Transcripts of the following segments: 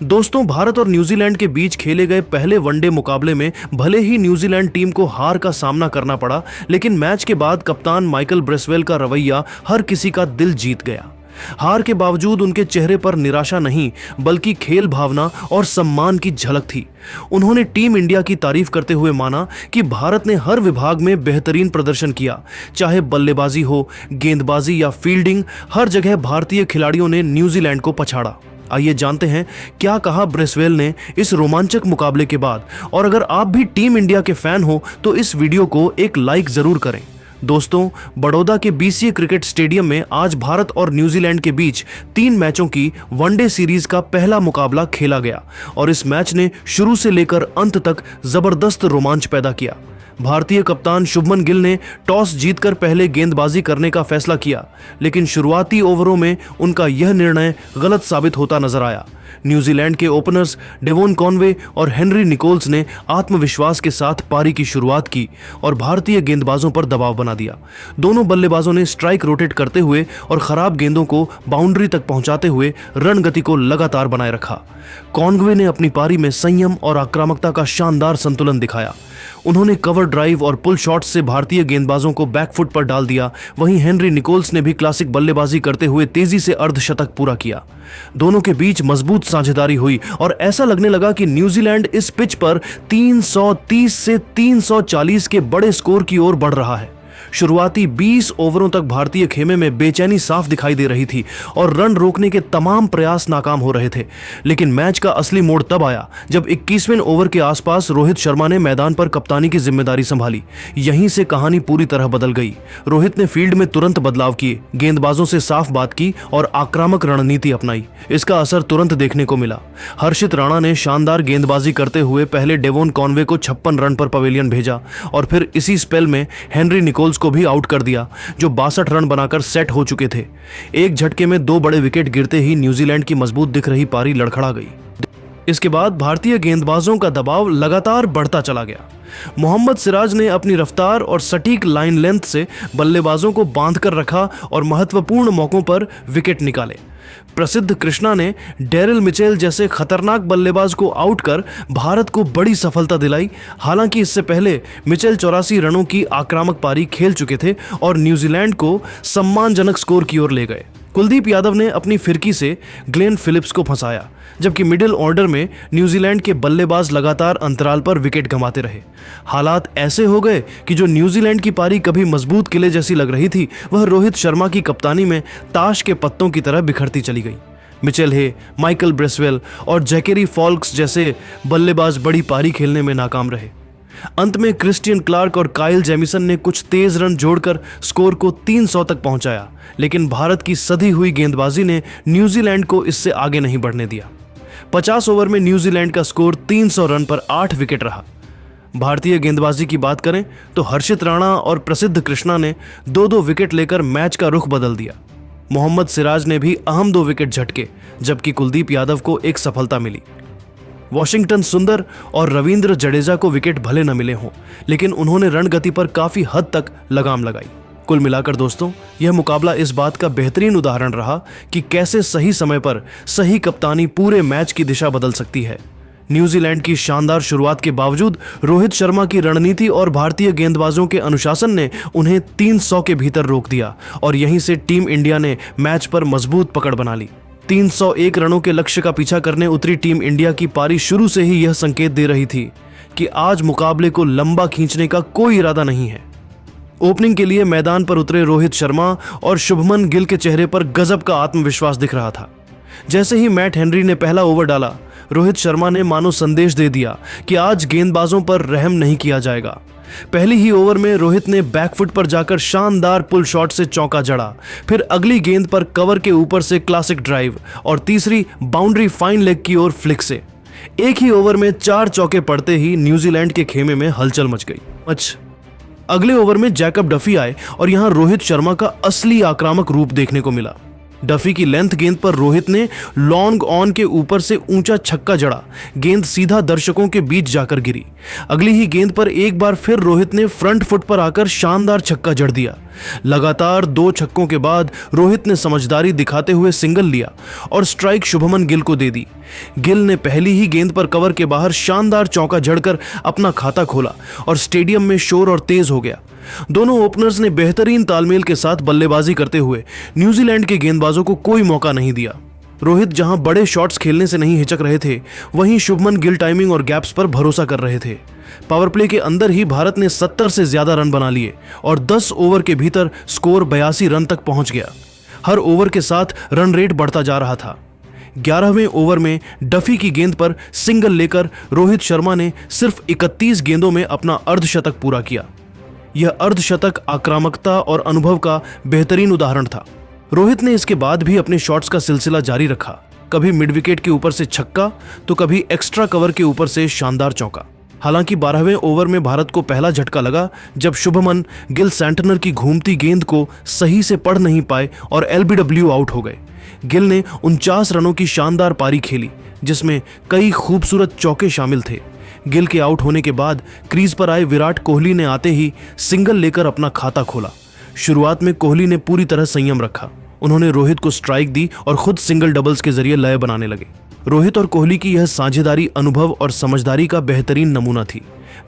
दोस्तों, भारत और न्यूजीलैंड के बीच खेले गए पहले वनडे मुकाबले में भले ही न्यूजीलैंड टीम को हार का सामना करना पड़ा, लेकिन मैच के बाद कप्तान माइकल ब्रेसवेल का रवैया हर किसी का दिल जीत गया। हार के बावजूद उनके चेहरे पर निराशा नहीं, बल्कि खेल भावना और सम्मान की झलक थी। उन्होंने टीम इंडिया की तारीफ करते हुए माना कि भारत ने हर विभाग में बेहतरीन प्रदर्शन किया, चाहे बल्लेबाजी हो, गेंदबाजी या फील्डिंग, हर जगह भारतीय खिलाड़ियों ने न्यूजीलैंड को पछाड़ा। आइए जानते हैं क्या कहा ब्रेसवेल ने इस रोमांचक मुकाबले के बाद। और अगर आप भी टीम इंडिया के फैन हो तो इस वीडियो को एक लाइक जरूर करें। दोस्तों, बड़ौदा के BCA क्रिकेट स्टेडियम में आज भारत और न्यूजीलैंड के बीच 3 मैचों की वनडे सीरीज का पहला मुकाबला खेला गया और इस मैच ने शुरू से लेकर अंत तक जबरदस्त रोमांच पैदा किया। भारतीय कप्तान शुभमन गिल ने टॉस जीतकर पहले गेंदबाजी करने का फैसला किया, लेकिन शुरुआती ओवरों में उनका यह निर्णय गलत साबित होता नजर आया। न्यूजीलैंड के ओपनर्स डेवोन कॉनवे और हेनरी निकोल्स ने आत्मविश्वास के साथ पारी की शुरुआत की और भारतीय गेंदबाजों पर दबाव बना दिया। दोनों बल्लेबाजों ने स्ट्राइक रोटेट करते हुए और खराब गेंदों को बाउंड्री तक पहुंचाते हुए रन गति को लगातार बनाए रखा। कॉनवे ने अपनी पारी में संयम और आक्रामकता का शानदार संतुलन दिखाया। उन्होंने कवर ड्राइव और पुल शॉट्स से भारतीय गेंदबाजों को बैकफुट पर डाल दिया। वहीं हेनरी निकोल्स ने भी क्लासिक बल्लेबाजी करते हुए तेजी से अर्धशतक पूरा किया। दोनों के बीच मजबूत साझेदारी हुई और ऐसा लगने लगा कि न्यूजीलैंड इस पिच पर 330 से 340 के बड़े स्कोर की ओर बढ़ रहा है। शुरुआती 20 ओवरों तक भारतीय खेमे में बेचैनी साफ दिखाई दे रही थी और रन रोकने के तमाम प्रयास नाकाम हो रहे थे। लेकिन मैच का असली मोड़ तब आया जब 21वें ओवर के आसपास रोहित शर्मा ने मैदान पर कप्तानी की जिम्मेदारी संभाली। यहीं से कहानी पूरी तरह बदल गई। रोहित ने फील्ड में तुरंत बदलाव किए, गेंदबाजों से साफ बात की और आक्रामक रणनीति अपनाई। इसका असर तुरंत देखने को मिला। हर्षित राणा ने शानदार गेंदबाजी करते हुए पहले डेवोन कॉनवे को 56 रन पर पवेलियन भेजा और फिर इसी स्पेल में हेनरी निकोल्स को भी आउट कर दिया, जो 62 रन बनाकर सेट हो चुके थे। एक झटके में 2 बड़े विकेट गिरते ही न्यूजीलैंड की मजबूत दिख रही पारी लड़खड़ा गई। इसके बाद भारतीय गेंदबाजों का दबाव लगातार बढ़ता चला गया। मोहम्मद सिराज ने अपनी रफ्तार और सटीक लाइन लेंथ से बल्लेबाजों को बांध कर रखा और महत्वपूर्ण मौकों पर विकेट निकाले। प्रसिद्ध कृष्णा ने डेरिल मिचेल जैसे खतरनाक बल्लेबाज को आउट कर भारत को बड़ी सफलता दिलाई। हालांकि इससे पहले मिचेल 84 रनों की आक्रामक पारी खेल चुके थे और न्यूजीलैंड को सम्मानजनक स्कोर की ओर ले गए। कुलदीप यादव ने अपनी फिरकी से ग्लेन फिलिप्स को फंसाया, जबकि मिडिल ऑर्डर में न्यूजीलैंड के बल्लेबाज लगातार अंतराल पर विकेट गंवाते रहे। हालात ऐसे हो गए कि जो न्यूजीलैंड की पारी कभी मजबूत किले जैसी लग रही थी, वह रोहित शर्मा की कप्तानी में ताश के पत्तों की तरह बिखरती चली गई। मिचेल हे, माइकल ब्रेसवेल और जैकेरी फॉल्क्स जैसे बल्लेबाज बड़ी पारी खेलने में नाकाम रहे। अंत में क्रिस्टियन क्लार्क और काइल जेमिसन ने कुछ तेज रन जोड़कर स्कोर को 300 तक पहुंचाया, लेकिन भारत की सधी हुई गेंदबाजी ने न्यूजीलैंड को इससे आगे नहीं बढ़ने दिया। 50 ओवर में न्यूजीलैंड का स्कोर 300 रन पर 8 विकेट रहा। भारतीय गेंदबाजी की बात करें तो हर्षित राणा और प्रसिद्ध कृष्णा ने 2-2 विकेट लेकर मैच का रुख बदल दिया। मोहम्मद सिराज ने भी अहम 2 विकेट झटके, जबकि कुलदीप यादव को एक सफलता मिली। वॉशिंगटन सुंदर और रविंद्र जडेजा को विकेट भले न मिले हों, लेकिन उन्होंने रणगति पर काफी हद तक लगाम लगाई। कुल मिलाकर दोस्तों, यह मुकाबला इस बात का बेहतरीन उदाहरण रहा कि कैसे सही समय पर सही कप्तानी पूरे मैच की दिशा बदल सकती है। न्यूजीलैंड की शानदार शुरुआत के बावजूद रोहित शर्मा की रणनीति और भारतीय गेंदबाजों के अनुशासन ने उन्हें 300 के भीतर रोक दिया और यहीं से टीम इंडिया ने मैच पर मजबूत पकड़ बना ली। 301 रनों के लक्ष्य का पीछा करने उतरी टीम इंडिया की पारी शुरू से ही यह संकेत दे रही थी कि आज मुकाबले को लंबा खींचने का कोई इरादा नहीं है। ओपनिंग के लिए मैदान पर उतरे रोहित शर्मा और शुभमन गिल के चेहरे पर गजब का आत्मविश्वास दिख रहा था। जैसे ही मैट हेनरी ने पहला ओवर डाला, रोहित शर्मा ने मानो संदेश दे दिया कि आज गेंदबाजों पर रहम नहीं किया जाएगा। पहली ही ओवर में रोहित ने बैकफुट पर जाकर शानदार पुल शॉट से चौका जड़ा, फिर अगली गेंद पर कवर के ऊपर से क्लासिक ड्राइव और तीसरी बाउंड्री फाइन लेग की ओर फ्लिक से। एक ही ओवर में 4 चौके पड़ते ही न्यूजीलैंड के खेमे में हलचल मच गई। अगले ओवर में जैकब डफी आए और यहां रोहित शर्मा का असली आक्रामक रूप देखने को मिला। डफी की लेंथ गेंद पर रोहित ने लॉन्ग ऑन के ऊपर से ऊंचा छक्का जड़ा। गेंद सीधा दर्शकों के बीच जाकर गिरी। अगली ही गेंद पर एक बार फिर रोहित ने फ्रंट फुट पर आकर शानदार छक्का जड़ दिया। लगातार 2 छक्कों के बाद रोहित ने समझदारी दिखाते हुए सिंगल लिया और स्ट्राइक शुभमन गिल को दे दी। गिल ने पहली ही गेंद पर कवर के बाहर शानदार चौका जड़कर अपना खाता खोला और स्टेडियम में शोर और तेज हो गया। दोनों ओपनर्स ने बेहतरीन तालमेल के साथ बल्लेबाजी करते हुए न्यूजीलैंड के गेंदबाजों को कोई मौका नहीं दिया। रोहित जहां बड़े शॉट्स खेलने से नहीं हिचक रहे थे, वहीं शुभमन गिल टाइमिंग और गैप्स पर भरोसा कर रहे थे। पावर प्ले के अंदर ही भारत ने 70 से ज्यादा रन बना लिए और 10 ओवर के भीतर स्कोर 82 रन तक पहुंच गया। हर ओवर के साथ रन रेट बढ़ता जा रहा था। 11वें ओवर में डफी की गेंद पर सिंगल लेकर रोहित शर्मा ने सिर्फ 31 गेंदों में अपना अर्धशतक पूरा किया। यह अर्धशतक आक्रामकता और अनुभव का बेहतरीन उदाहरण था। रोहित ने इसके बाद भी अपने शॉट्स का सिलसिला जारी रखा, कभी मिड विकेट के ऊपर से छक्का तो कभी एक्स्ट्रा कवर के ऊपर से शानदार चौका। हालांकि 12वें ओवर में भारत को पहला झटका लगा जब शुभमन गिल सैंटनर की घूमती गेंद को सही से पढ़ नहीं पाए और एलबीडब्ल्यू आउट हो गए। गिल ने 49 रनों की शानदार पारी खेली, जिसमें कई खूबसूरत चौके शामिल थे। गिल के आउट होने के बाद क्रीज पर आए विराट कोहली ने आते ही सिंगल लेकर अपना खाता खोला। शुरुआत में कोहली ने पूरी तरह संयम रखा। उन्होंने रोहित को स्ट्राइक दी और खुद सिंगल डबल्स के जरिए लय बनाने लगे। रोहित और कोहली की यह साझेदारी अनुभव और समझदारी का बेहतरीन नमूना थी।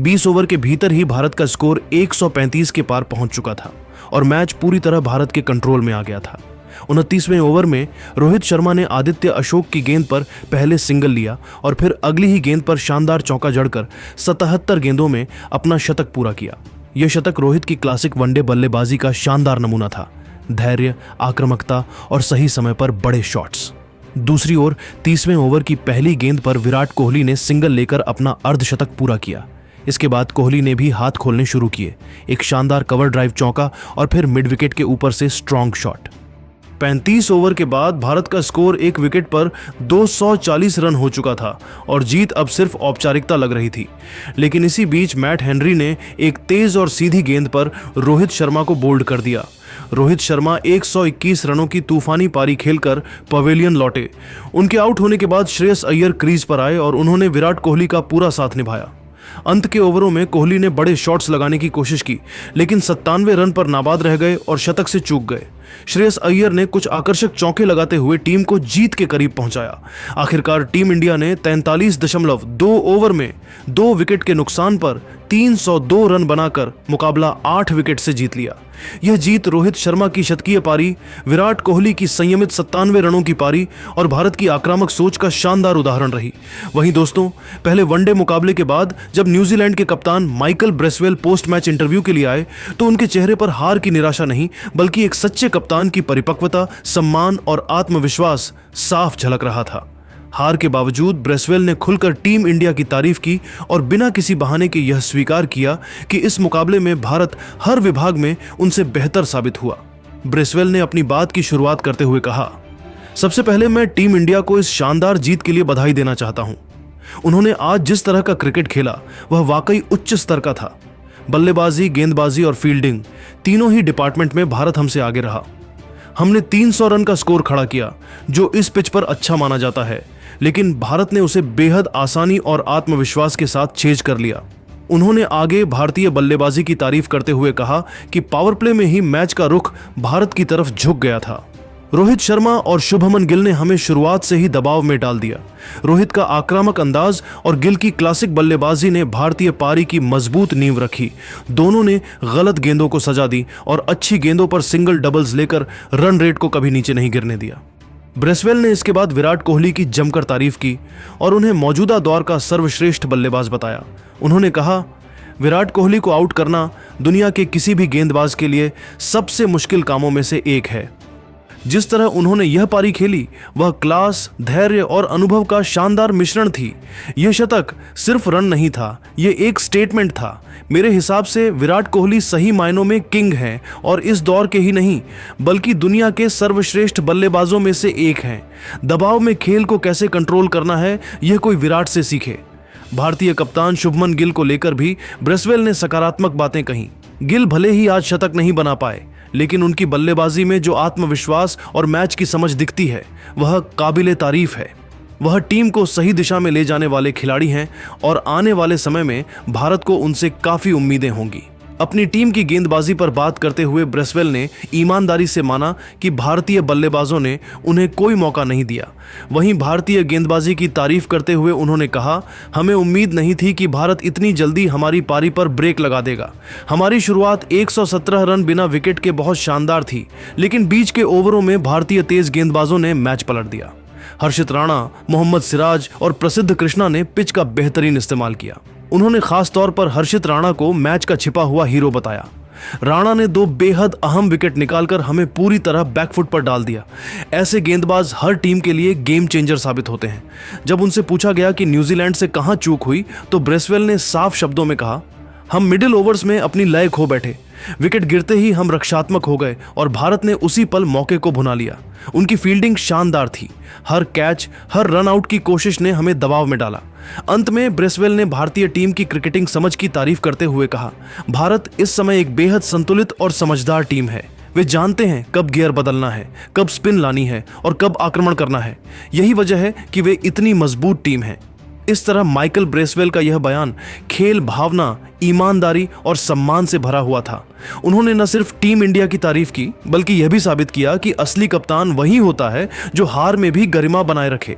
20 ओवर के भीतर ही भारत का स्कोर 135 के पार पहुंच चुका था और मैच पूरी तरह भारत के कंट्रोल में आ गया था। 29वें ओवर में रोहित शर्मा ने आदित्य अशोक की गेंद पर पहले सिंगल लिया और फिर अगली ही गेंद पर शानदार चौका जड़कर 77 गेंदों में अपना शतक पूरा किया। यह शतक रोहित की क्लासिक वनडे बल्लेबाजी का शानदार नमूना था। धैर्य, आक्रामकता और सही समय पर बड़े शॉट्स। दूसरी ओर 30वें ओवर की पहली गेंद पर विराट कोहली ने सिंगल लेकर अपना अर्धशतक पूरा किया। इसके बाद कोहली ने भी हाथ खोलने शुरू किए। एक शानदार कवर ड्राइव चौका और फिर मिड विकेट के ऊपर से स्ट्रॉन्ग शॉट। 35 ओवर के बाद भारत का स्कोर एक विकेट पर 240 रन हो चुका था और जीत अब सिर्फ औपचारिकता लग रही थी। लेकिन इसी बीच मैट हेनरी ने एक तेज और सीधी गेंद पर रोहित शर्मा को बोल्ड कर दिया। रोहित शर्मा 121 रनों की तूफानी पारी खेलकर पवेलियन लौटे। उनके आउट होने के बाद श्रेयस अय्यर क्रीज पर आए और उन्होंने विराट कोहली का पूरा साथ निभाया। अंत के ओवरों में कोहली ने बड़े शॉट्स लगाने की कोशिश की, लेकिन 97 रन पर नाबाद रह गए और शतक से चूक गए। श्रेयस अय्यर ने कुछ आकर्षक चौके लगाते हुए टीम को जीत के करीब पहुंचाया। आखिरकार टीम इंडिया ने 43.2 ओवर में 2 विकेट के नुकसान पर 302 रन बनाकर मुकाबला 8 विकेट से जीत लिया। यह जीत रोहित शर्मा की शतकीय पारी, विराट कोहली की संयमित 97 रनों की पारी और भारत की आक्रामक सोच का शानदार उदाहरण रही। वहीं दोस्तों, पहले वनडे मुकाबले के बाद जब न्यूजीलैंड के कप्तान Michael Bracewell post match interview के लिए आए तो उनके चेहरे पर हार की निराशा नहीं बल्कि एक सच्चे कप्तान की परिपक्वता, सम्मान और आत्मविश्वास साफ झलक रहा था। हार के बावजूद ब्रेसवेल ने खुलकर टीम इंडिया की तारीफ की और बिना किसी बहाने के यह स्वीकार किया कि इस मुकाबले में भारत हर विभाग में उनसे बेहतर साबित हुआ। ब्रेसवेल ने अपनी बात की शुरुआत करते हुए कहा, सबसे पहले मैं टीम इंडिया को इस शानदार जीत के लिए बधाई देना चाहता हूं। उन्होंने आज जिस तरह का क्रिकेट खेला वह वाकई उच्च स्तर का था। बल्लेबाजी, गेंदबाजी और फील्डिंग तीनों ही डिपार्टमेंट में भारत हमसे आगे रहा। हमने 300 रन का स्कोर खड़ा किया जो इस पिच पर अच्छा माना जाता है, लेकिन भारत ने उसे बेहद आसानी और आत्मविश्वास के साथ चेज कर लिया। उन्होंने आगे भारतीय बल्लेबाजी की तारीफ करते हुए कहा कि पावर प्ले में ही मैच का रुख भारत की तरफ झुक गया था। रोहित शर्मा और शुभमन गिल ने हमें शुरुआत से ही दबाव में डाल दिया। रोहित का आक्रामक अंदाज और गिल की क्लासिक बल्लेबाजी ने भारतीय पारी की मजबूत नींव रखी। दोनों ने गलत गेंदों को सजा दी और अच्छी गेंदों पर सिंगल डबल्स लेकर रन रेट को कभी नीचे नहीं गिरने दिया। ब्रेसवेल ने इसके बाद विराट कोहली की जमकर तारीफ की और उन्हें मौजूदा दौर का सर्वश्रेष्ठ बल्लेबाज बताया। उन्होंने कहा, विराट कोहली को आउट करना दुनिया के किसी भी गेंदबाज के लिए सबसे मुश्किल कामों में से एक है। जिस तरह उन्होंने यह पारी खेली वह क्लास, धैर्य और अनुभव का शानदार मिश्रण थी। यह शतक सिर्फ रन नहीं था, यह एक स्टेटमेंट था। मेरे हिसाब से विराट कोहली सही मायनों में किंग हैं और इस दौर के ही नहीं बल्कि दुनिया के सर्वश्रेष्ठ बल्लेबाजों में से एक हैं। दबाव में खेल को कैसे कंट्रोल करना है यह कोई विराट से सीखे। भारतीय कप्तान शुभमन गिल को लेकर भी ब्रेसवेल ने सकारात्मक बातें कहीं। गिल भले ही आज शतक नहीं बना पाए, लेकिन उनकी बल्लेबाजी में जो आत्मविश्वास और मैच की समझ दिखती है वह काबिले तारीफ है। वह टीम को सही दिशा में ले जाने वाले खिलाड़ी हैं और आने वाले समय में भारत को उनसे काफी उम्मीदें होंगी। अपनी टीम की गेंदबाजी पर बात करते हुए ब्रेसवेल ने ईमानदारी से माना कि भारतीय बल्लेबाजों ने उन्हें कोई मौका नहीं दिया। वहीं भारतीय गेंदबाजी की तारीफ करते हुए उन्होंने कहा, हमें उम्मीद नहीं थी कि भारत इतनी जल्दी हमारी पारी पर ब्रेक लगा देगा। हमारी शुरुआत 117 रन बिना विकेट के बहुत शानदार थी, लेकिन बीच के ओवरों में भारतीय तेज गेंदबाजों ने मैच पलट दिया। हर्षित राणा, मोहम्मद सिराज और प्रसिद्ध कृष्णा ने पिच का बेहतरीन इस्तेमाल किया। उन्होंने खास तौर पर हर्षित राणा को मैच का छिपा हुआ हीरो बताया। राणा ने 2 बेहद अहम विकेट निकालकर हमें पूरी तरह बैकफुट पर डाल दिया। ऐसे गेंदबाज हर टीम के लिए गेम चेंजर साबित होते हैं। जब उनसे पूछा गया कि न्यूजीलैंड से कहां चूक हुई तो ब्रेसवेल ने साफ शब्दों में कहा, हम मिडिल ओवर्स में अपनी लय खो बैठे। विकेट गिरते ही हम रक्षात्मक हो गए और भारत ने उसी पल मौके को भुना लिया। उनकी फील्डिंग शानदार थी। हर कैच, हर रन आउट की कोशिश ने हमें दबाव में डाला। अंत में ब्रेसवेल ने भारतीय टीम की क्रिकेटिंग समझ की तारीफ करते हुए कहा, भारत इस समय एक बेहद संतुलित और समझदार टीम है। वे जानते हैं कब गियर बदलना है, कब स्पिन लानी है और कब आक्रमण करना है। यही वजह है कि वे इतनी मजबूत टीम है। इस तरह माइकल ब्रेसवेल का यह बयान खेल भावना, ईमानदारी और सम्मान से भरा हुआ था। उन्होंने न सिर्फ टीम इंडिया की तारीफ की, बल्कि यह भी साबित किया कि असली कप्तान वही होता है जो हार में भी गरिमा बनाए रखे।